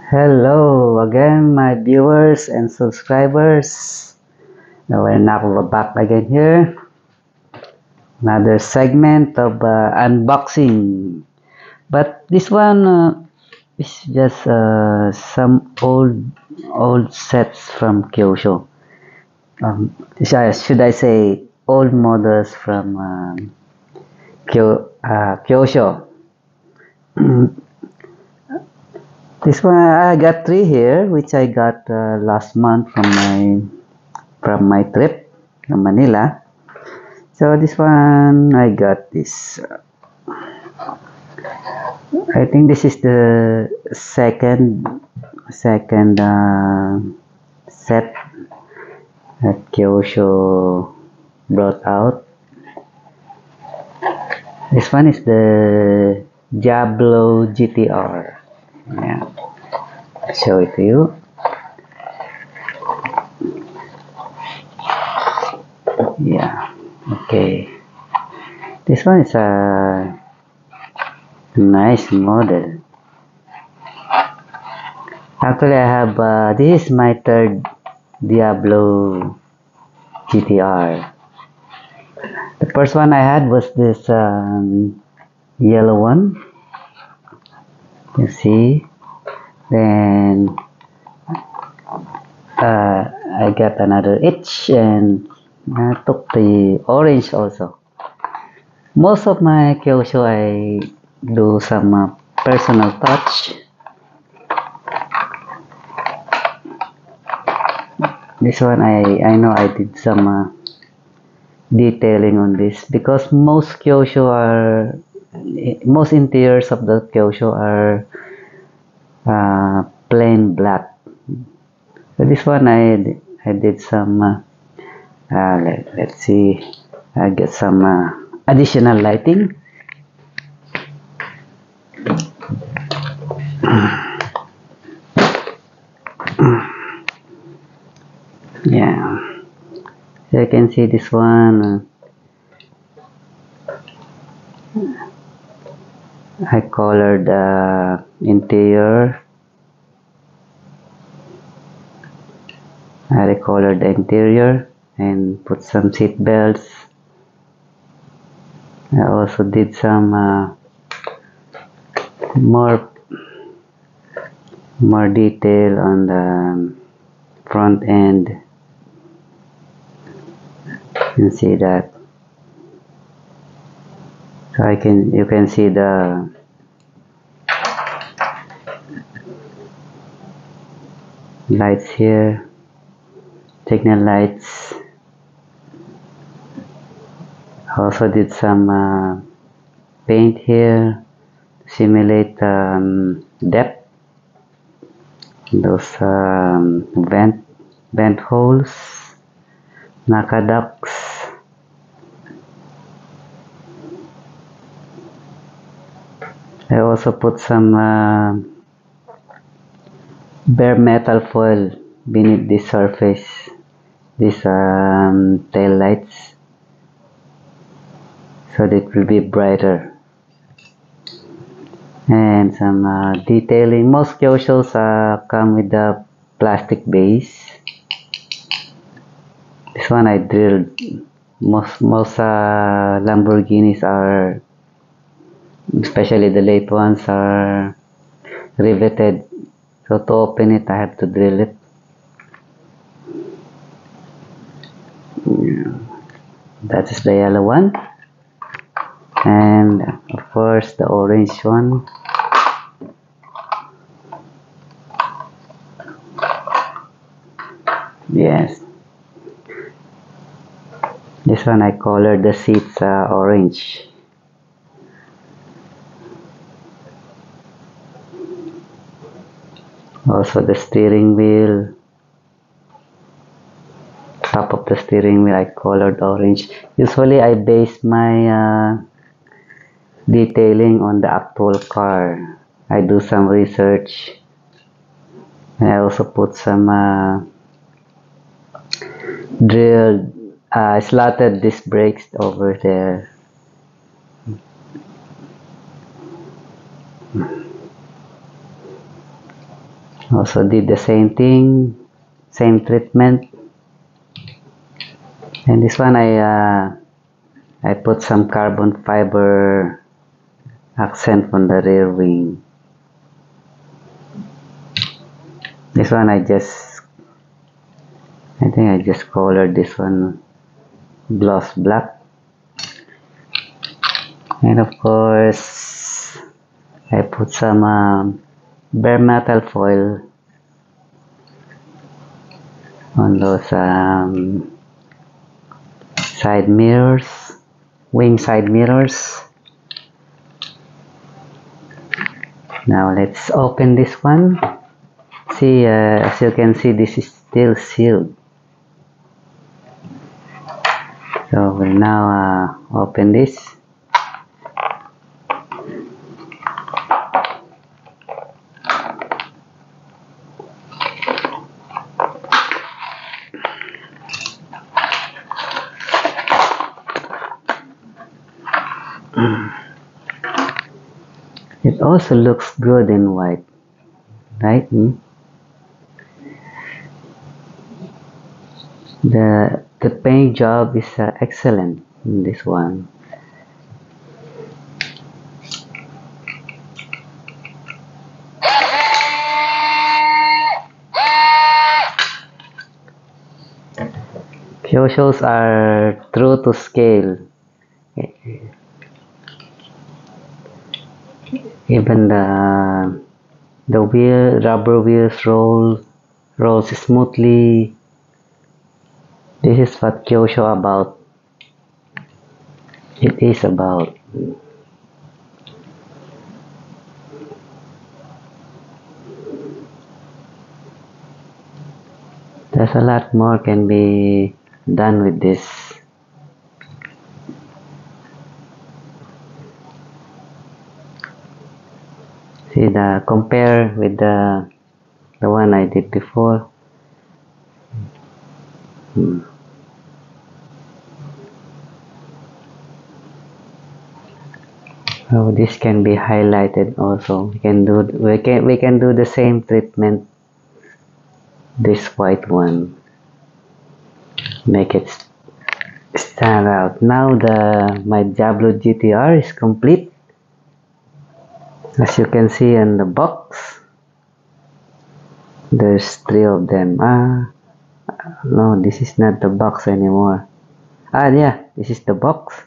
Hello again, my viewers and subscribers. Now we're now back again here. Another segment of unboxing. But this one is just some old sets from Kyosho. Should I say old models from Kyosho? This one I got three here, which I got last month from my trip to Manila. So this one I got this. I think this is the second set that Kyosho brought out. This one is the Diablo GTR. Yeah, I'll show it to you. Yeah, okay. This one is a nice model. Actually, I have this is my third Diablo GTR. The first one I had was this yellow one. You see. Then I got another itch and I took the orange also. Most of my Kyosho I do some personal touch. This one I know I did some detailing on this because most interiors of the Kyosho are plain black. So this one I did some let's see, I get some additional lighting. Yeah, so you can see this one. I colored the interior. I recolored the interior and put some seat belts. I also did some more detail on the front end. You can see that. So you can see the lights here, signal lights. Also did some paint here to simulate depth. Those vent holes, Naka ducts. I also put some bare metal foil beneath the surface, these tail lights, so that it will be brighter. And some detailing. Most Kyoshos come with the plastic base. This one I drilled. Most Lamborghinis are, especially the late ones, are riveted. So to open it, I have to drill it. That is the yellow one. And of course the orange one. Yes. This one I colored the seats orange. Also the steering wheel. Top of the steering wheel I colored orange. Usually I base my detailing on the actual car. I do some research. And I also put some drilled slotted disc brakes over there. Also did the same thing, same treatment. And this one I put some carbon fiber accent on the rear wing. This one I think I just colored this one gloss black. And of course I put some bare metal foil on those side mirrors, wing side mirrors. Now let's open this one. See, as you can see, this is still sealed. So we'll now open this. It also looks good in white, right? The paint job is excellent in this one. Kyoshos are true to scale. Even the rubber wheels rolls smoothly. This is what Kyosho about. It is about. There's a lot more can be done with this. See, compare with the one I did before. So this can be highlighted also. We can do the same treatment. This white one, make it stand out. Now my Diablo GTR is complete. As you can see in the box, there's 3 of them. No, this is not the box anymore. Yeah, this is the box.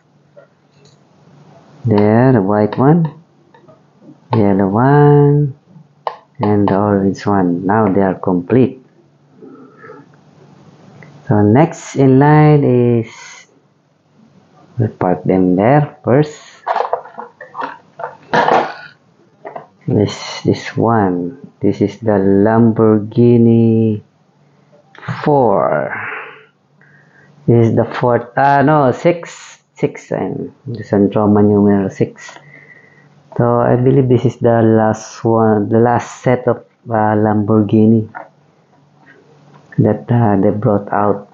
There, the white one, the yellow one, and the orange one. Now they are complete. So next in line is, we'll park them there first. This one. This is the Lamborghini 4. This is the 4th. No, 6. 6. And this is Roman numeral 6. So I believe this is the last one, the last set of Lamborghini that they brought out.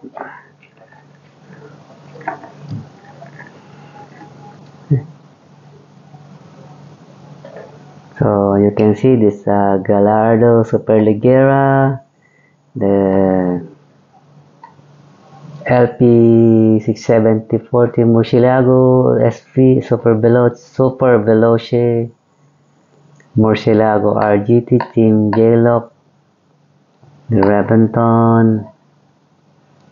So you can see this Gallardo Superleggera, the LP 67040 Murcielago SV Super Veloce, Murcielago RGT Team J-Lock, the Reventon,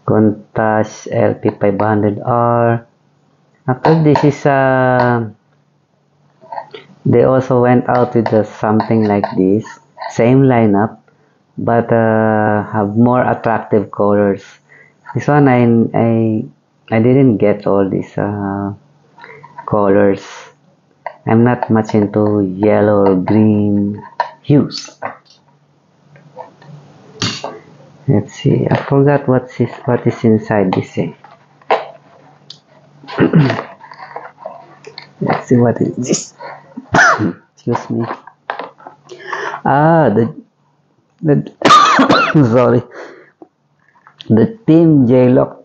Countach LP 500R. After this is they also went out with something like this, same lineup, but have more attractive colors. This one I didn't get all these colors. I'm not much into yellow or green hues. Let's see. I forgot what is inside this thing. Let's see what is this. Excuse me. The sorry. The Team J-Lock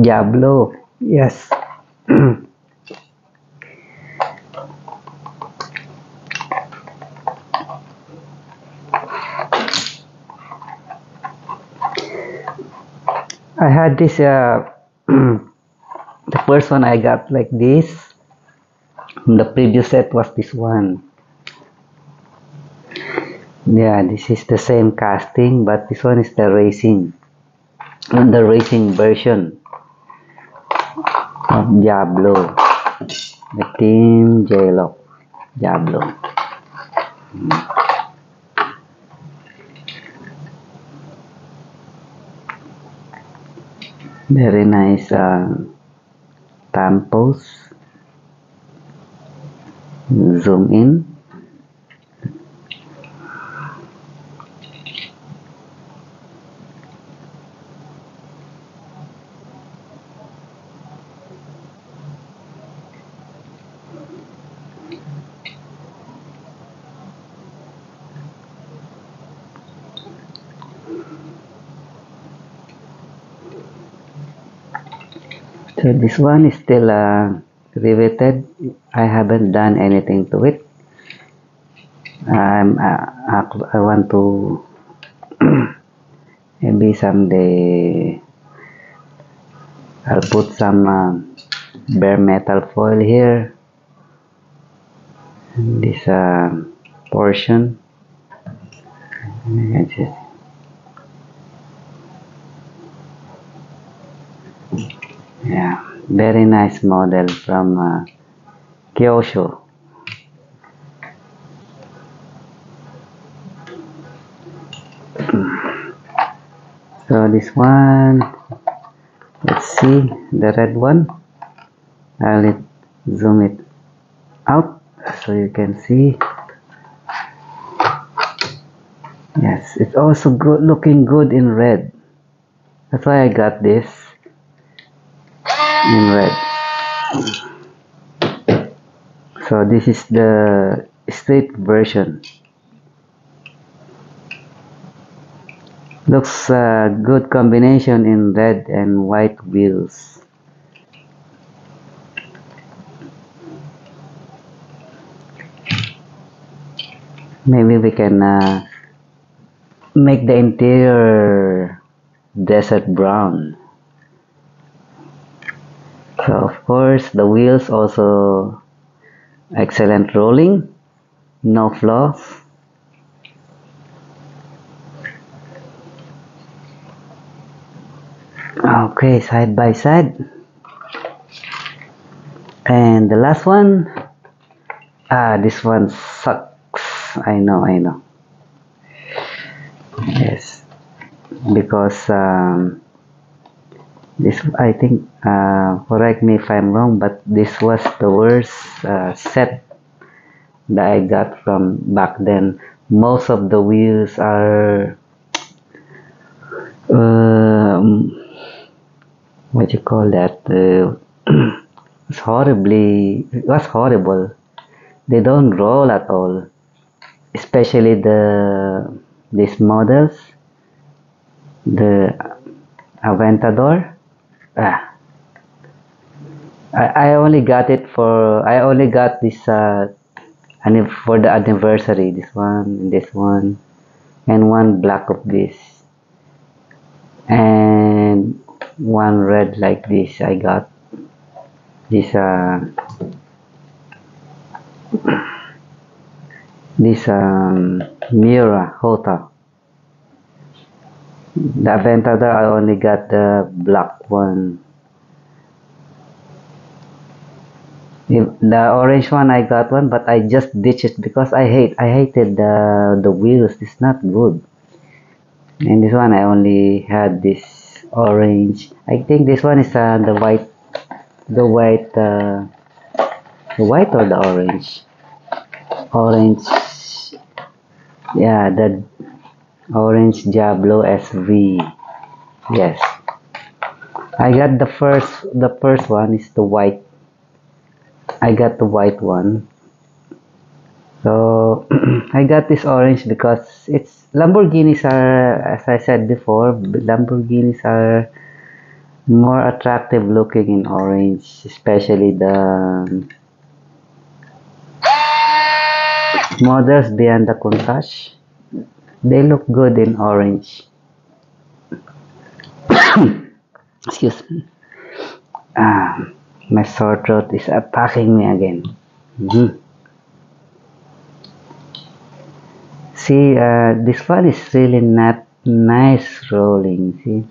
Diablo. Yes. I had this, the first one I got like this. The previous set was this one. Yeah, this is the same casting, but this one is the racing. The racing version of Diablo. The Team J-Lock Diablo. Very nice tampos. Zoom in. So this one is still riveted. I haven't done anything to it. I want to maybe someday I'll put some bare metal foil here in this portion. Yeah, very nice model from Kyosho. So this one, let's see the red one. I'll zoom it out so you can see. Yes, it's also good, looking good in red. That's why I got this in red. So this is the straight version. Looks good combination in red and white wheels. Maybe we can make the interior desert brown. So of course the wheels also excellent rolling, no flaws. Okay, side by side. And the last one, this one sucks. I know. Yes, because this, I think, correct me if I'm wrong, but this was the worst set that I got from back then. Most of the wheels are what you call that? It was horrible. They don't roll at all, especially these models, the Aventador. Ah, I only got it for, I only got this for the anniversary. This one, and one black of this, and one red like this. I got this Miura Hota. The Aventador, I only got the black one. The orange one, I got one, but I just ditched it because I hated the wheels. It's not good. And this one, I only had this orange. I think this one is the white, the white, the white or the orange. Orange, yeah, the orange Diablo SV. Yes, I got the first one is the white. I got the white one. So I got this orange because it's Lamborghinis are, as I said before, Lamborghinis are more attractive looking in orange, especially the models beyond the Countach. They look good in orange. Excuse me. Ah, my sore throat is attacking me again. Mhm. See, this one is really not nice rolling. See,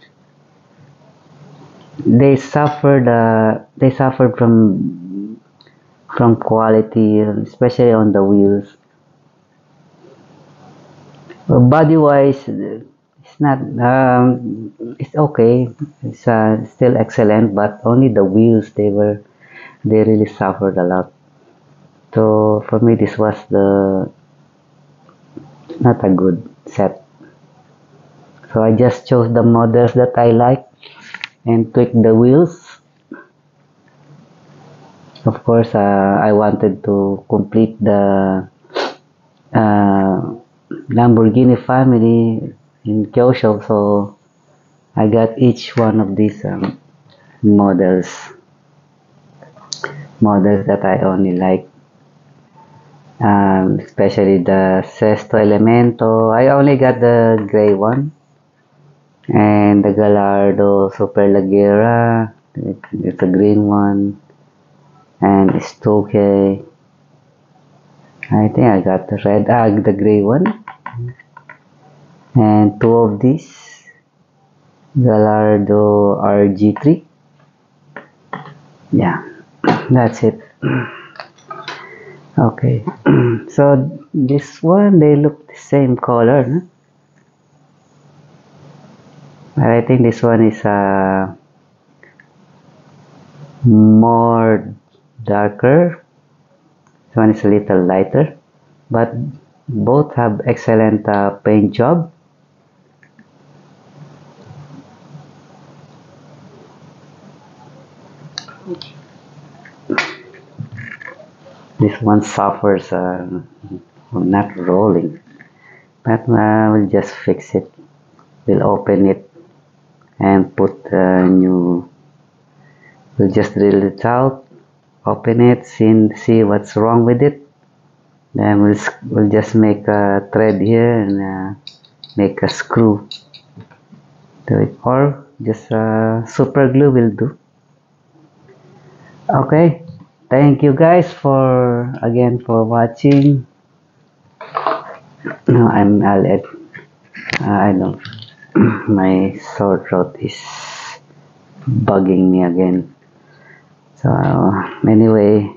they suffered from quality, especially on the wheels. Body wise, it's not. It's okay. It's still excellent, but only the wheels they really suffered a lot. So for me, this was the not a good set. So I just chose the models that I like and tweak the wheels. Of course, I wanted to complete the uh, Lamborghini family in Kyosho, so I got each one of these models that I only like, especially the Sesto Elemento. I only got the gray one and the Gallardo Superleggera. It's a green one and Stoke. I think I got the the gray one and two of these Gallardo RG3. Yeah, that's it. Okay, so this one they look the same color, no? But I think this one is more darker. This one is a little lighter, but both have excellent paint job. This one suffers not rolling, but we'll just fix it. We'll open it and put new. We'll just drill it out, open it, see what's wrong with it. Then we'll just make a thread here and make a screw to it, or just super glue will do. Okay, thank you guys for again for watching. No, I'll add. I don't. My sore throat is bugging me again. So anyway,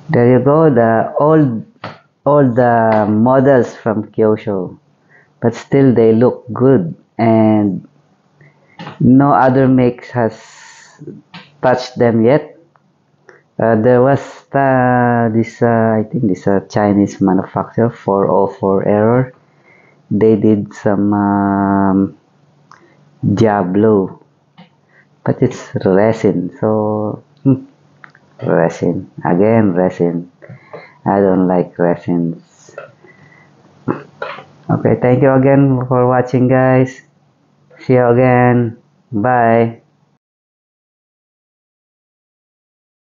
there you go. The all the models from Kyosho, but still they look good, and no other makes has touched them yet. There was this I think this Chinese manufacturer 404 error. They did some Diablo, but it's resin, so resin again resin. I don't like resins. Okay, thank you again for watching, guys. See you again. Bye.